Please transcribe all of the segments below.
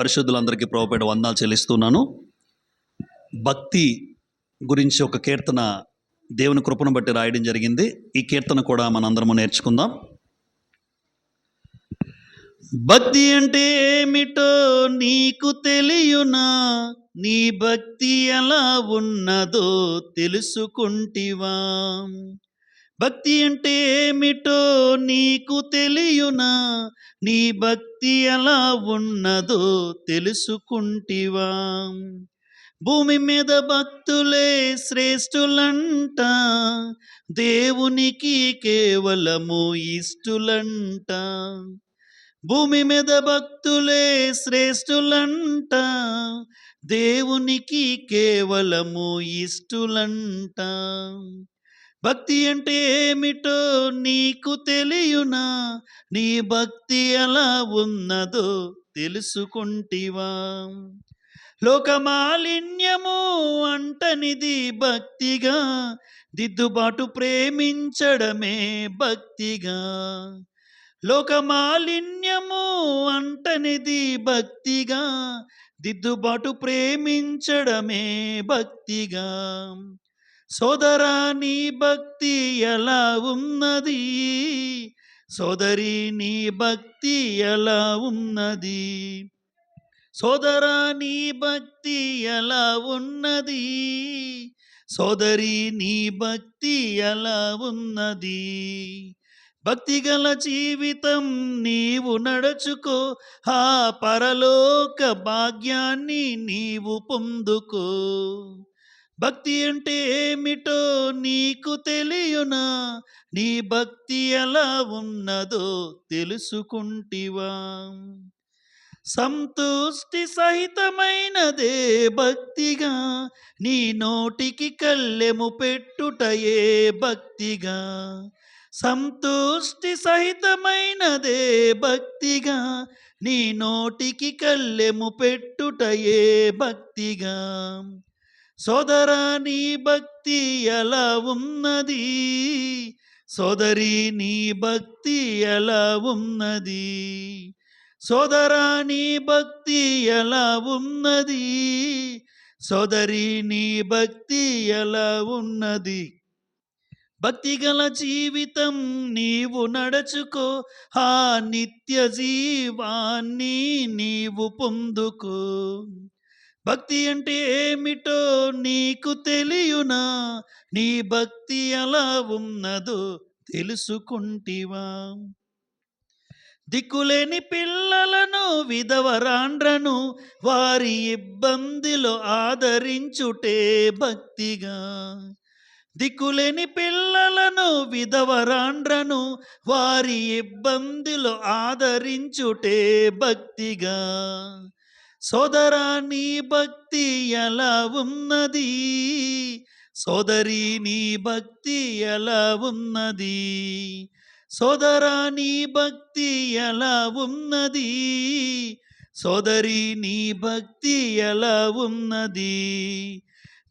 పరిశుద్ధులందరికీ ప్రభుపేట వందనాలు చెల్లిస్తున్నాను. భక్తి గురించి ఒక కీర్తన దేవుని కృపను బట్టి రాయడం జరిగింది. ఈ కీర్తన కూడా మనందరము నేర్చుకుందాం. భక్తి అంటే ఏమిటో నీకు తెలియునా? నీ భక్తి ఎలా ఉన్నదో తెలుసుకుంటివా? భక్తి అంటే ఏమిటో నీకు తెలియునా? నీ భక్తి ఎలా ఉన్నదో తెలుసుకుంటివా? భూమి మీద భక్తులే శ్రేష్ఠులంట, దేవునికి కేవలము ఇష్టులంట. భూమి మీద భక్తులే శ్రేష్ఠులంట, దేవునికి కేవలము ఇష్టులంట. భక్తి అంటే ఏమిటో నీకు తెలియునా? నీ భక్తి ఎలా ఉన్నదో తెలుసుకుంటివా? లోకమాలిన్యము అంటనిది భక్తిగా, దిద్దుబాటు ప్రేమించడమే భక్తిగా. లోకమాలిన్యము అంటనిది భక్తిగా, దిద్దుబాటు ప్రేమించడమే భక్తిగా. సోదరా నీ భక్తి ఎలా ఉన్నది? సోదరి నీ భక్తి ఎలా ఉన్నది? సోదరా నీ భక్తి ఎలా ఉన్నది? సోదరి నీ భక్తి ఎలా ఉన్నది? భక్తి గల జీవితం నీవు నడుచుకో, ఆ పరలోక భాగ్యాన్ని నీవు పొందుకో. భక్తి అంటే ఏమిటో నీకు తెలియునా? నీ భక్తి ఎలా ఉన్నదో తెలుసుకుంటివా? సంతుష్టి సహితమైనదే భక్తిగా, నీ నోటికి కళ్ళెము పెట్టుటయే భక్తిగా. సంతుష్టి సహితమైనదే భక్తిగా, నీ నోటికి కళ్ళెము పెట్టుటయే భక్తిగా. సోదరా నీ భక్తి ఎలా ఉన్నది? సోదరి నీ భక్తి ఎలా ఉన్నది? సోదరా నీ భక్తి ఎలా ఉన్నది? సోదరి నీ భక్తి ఎలా ఉన్నది? భక్తి గల జీవితం నీవు నడుచుకో, ఆ నిత్య జీవాన్ని నీవు పొందుకో. భక్తి అంటే ఏమిటో నీకు తెలియునా? నీ భక్తి ఎలా ఉన్నదో తెలుసుకుంటివా? దిక్కులేని పిల్లలను విధవరాండ్రను వారి ఇబ్బందిలో ఆదరించుటే భక్తిగా. దిక్కులేని పిల్లలను విధవరాండ్రను వారి ఇబ్బందిలో ఆదరించుటే భక్తిగా. సోదరా నీ భక్తి ఎలా ఉన్నది? సోదరి నీ భక్తి ఎలా ఉన్నది? సోదరా నీ భక్తి ఎలా ఉన్నది? సోదరి నీ భక్తి ఎలా ఉన్నది?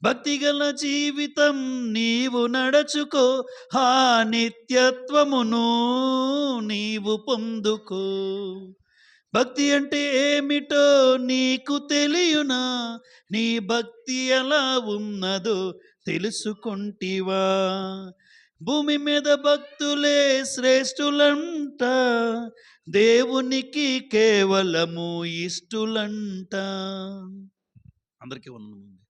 భక్తి గల జీవితం నీవు నడుచుకో, ఆ నిత్యత్వమును నీవు పొందుకో. భక్తి అంటే ఏమిటో నీకు తెలియునా? నీ భక్తి ఎలా ఉన్నదో తెలుసుకుంటివా? భూమి మీద భక్తులే శ్రేష్ఠులంట, దేవునికి కేవలము ఇష్టులంట. అందరికీ వందనములు.